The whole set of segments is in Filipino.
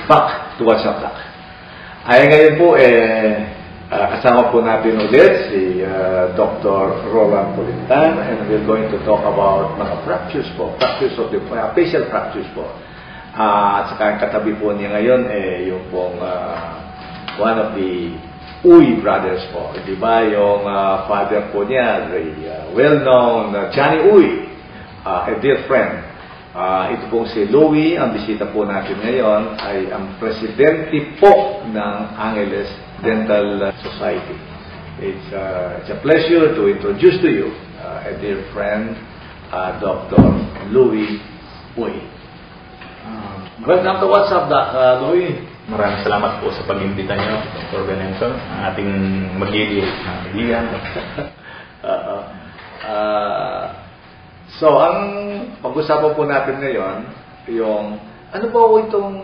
back to What's Up Doc. Ay ngayon po, kasama po natin ulit si Dr. Roland Pulintan, and we're going to talk about mga fractures po, fractures of the facial fractures po. At saka ang katabi po niya ngayon, yung pong one of the Uy brothers po. Di ba yung father po niya, the well-known Johnny Uy, a dear friend. Ito pong si Louie, ang bisita po natin ngayon ay ang presidente po ng Angeles Dental Society. It's a pleasure to introduce to you a dear friend, Dr. Louie Uy. Welcome to What's Up, Doc, Louie. Maraming salamat po sa pag-imbita niyo, Dr. Benenson, ang ating magiging kaibigan. So, ang pag-usapan po natin ngayon, yung ano ba po itong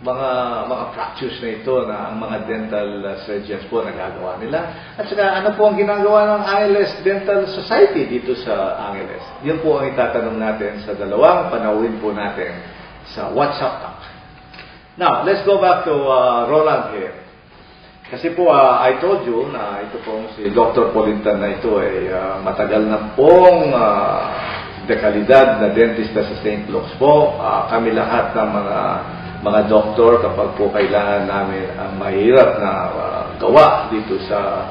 mga fractures na ito na ang mga dental surgeons po nagagawa nila? At saka, ano po ang ginagawa ng Angeles Dental Society dito sa Angeles? Yun po ang itatanong natin sa dalawang panauhin po natin sa What's Up Doc. Now, let's go back to Roland here. Kasi po, I told you na ito pong si Dr. Pulintan na ito ay matagal na pong dekalidad na dentista sa St. Luke's po. Kami lahat ng mga doktor, kapag po kailangan namin ang mahirap na gawa dito sa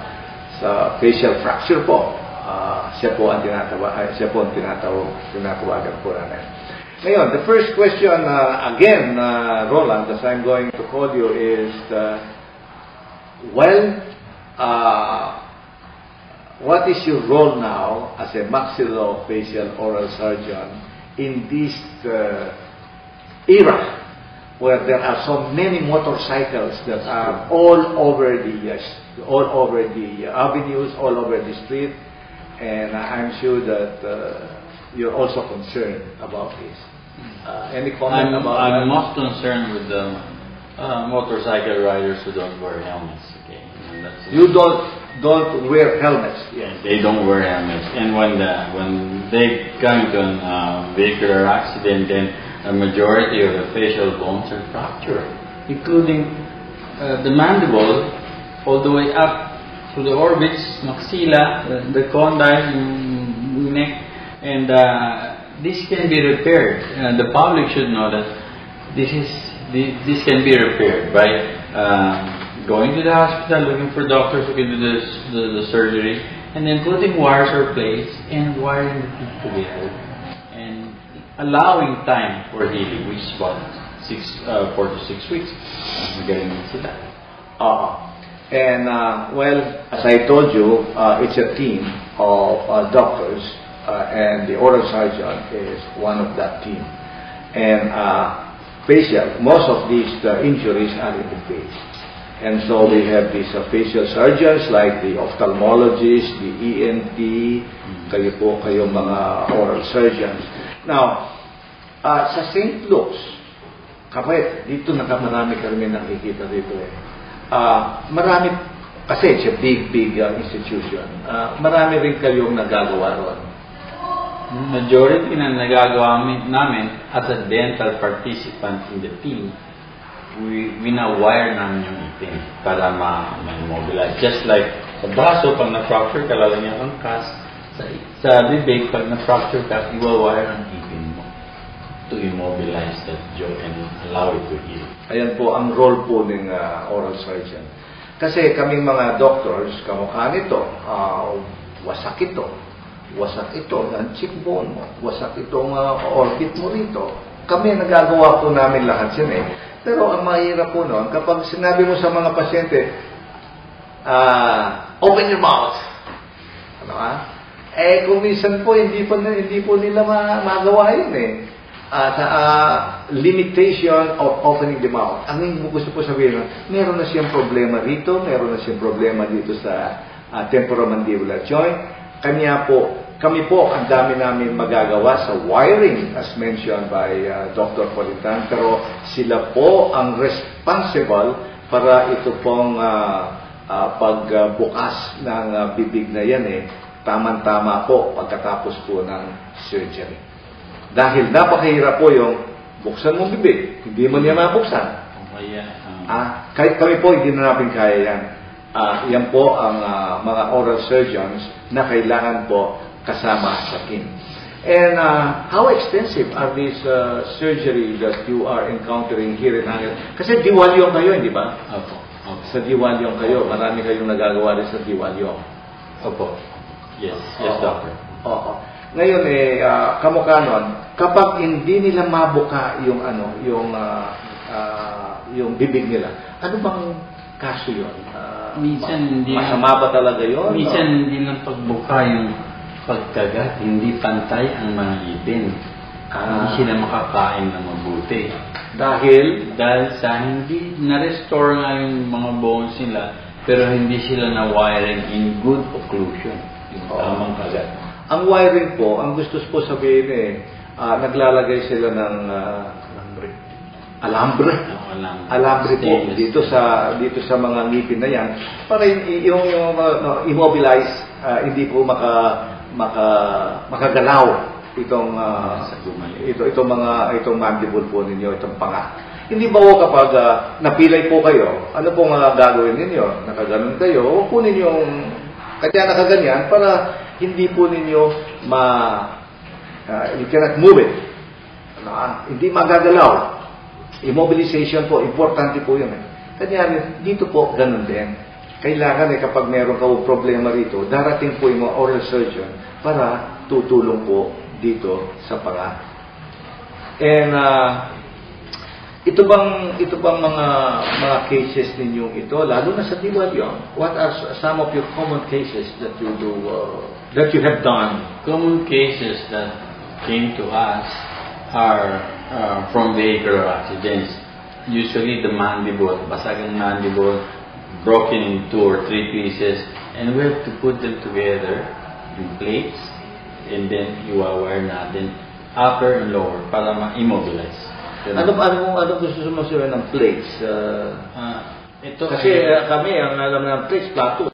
facial fracture po, siya po ang tinatawagan po namin. Ngayon, the first question again, Roland, as I'm going to call you is, what is your role now as a maxillofacial oral surgeon in this era where there are so many motorcycles that are all over the avenues, all over the street, and I'm sure that you're also concerned about this. Any comment about that? I'm most concerned with the motorcycle riders who don't wear helmets. Okay, you don't wear helmets. Yes, they don't wear helmets, and when they come to a vehicular accident, then a majority of the facial bones are fractured, including the mandible, all the way up to the orbits, maxilla, the condyle, neck, and this can be repaired. The public should know that this can be repaired by going to the hospital, looking for doctors who can do the surgery, and then putting wires or plates and wiring the teeth together, and allowing time for healing, which is about 4 to 6 weeks. Magaling sila. Well, as I told you, it's a team of doctors, and the oral surgeon is one of that team. And most of these injuries are in the face. And so we have these facial surgeons like the ophthalmologist, the ENT, kayo mga oral surgeons. Now, sa St. Luke's, kapit, dito marami kami nakikita dito marami, kasi it's a big institution. Marami rin kayong nagagawa ron. Majority na nagagawa namin as a dental participant in the team, wina-wire namin yung ipin para ma-immobilize. Just like sa baso, pag na-fracture ka, lalo niya kang cast. Sa bibig, pag na-fracture ka, iwa-wire ang ipin mo to immobilize that jaw and allow it to heal. Ayan po ang role po ng oral surgeon. Kasi kaming mga doctors, kamukha nito, wasak ito, ang cheekbone mo, wasak itong orbit mo rito. Kami nagagawa po namin lahat yan Pero ang mahirap po noon, kapag sinabi mo sa mga pasyente, open your mouth. Kung minsan po, hindi po nila magawa yun limitation of opening the mouth. Ang gusto po sabihin, meron na siyang problema rito, meron na siyang problema dito sa temporomandibular joint. Kami po, ang dami namin magagawa sa wiring, as mentioned by Dr. Pulintan, pero sila po ang responsible para ito pong pagbukas ng bibig na yan tama-tama po pagkatapos po ng surgery. Dahil napakahirap po yung buksan mong bibig, hindi mo niya mabuksan. kaya. Kahit kami po, hindi na namin kaya yan. Yan po ang mga oral surgeons na kailangan po kasama sa team. And how extensive are these surgery that you are encountering here in Hangil? Kasi Diwalyong kayo, hindi ba? Opo. Sa Diwalyong kayo, marami kayong nagagawa rin sa Diwalyong. Opo. Yes, doctor. Oo. Ngayon kamukha nun, kapag hindi nila mabuka yung yung bibig nila, ano bang kaso yun? Minsan hindi masama ba talaga yun? Minsan hindi lang pagbuka yung pagkagat, hindi pantay ang mga ipin. Hindi sila makakain na mabuti. Dahil sa hindi na-restore nga yung mga bones nila, pero hindi sila na-wiring in good occlusion. Yung tamang kagat. Ang wiring po, ang gusto po sabihin naglalagay sila ng alambre po dito sa mga ngipin na yan para yung immobilize, hindi po makagalaw itong mandible po ninyo, itong panga. Hindi ba po kapag napilay po kayo, ano pong gagawin ninyo? Nakaganon kayo, huwag po ninyong kaya nakaganyan para hindi po ninyo you cannot move it. Hindi magagalaw. Immobilization po, importante po yun. Kanya dito po, ganun din. Kailangan kapag meron ka problema rito, darating po yung mga oral surgeon para tutulong po dito sa panga. And ito bang mga cases ninyong ito, lalo na sa Diwalyong, what are some of your common cases that you do, that you have done? Common cases that came to us are from vehicular accidents. Usually the mandible, basagang mandible, broken in 2 or 3 pieces, and we have to put them together in plates, and then iwawire natin upper and lower para ma-immobilize. Ano gusto mo sabihin ng plates? Ito kasi kami, ang alam ng plates, plato.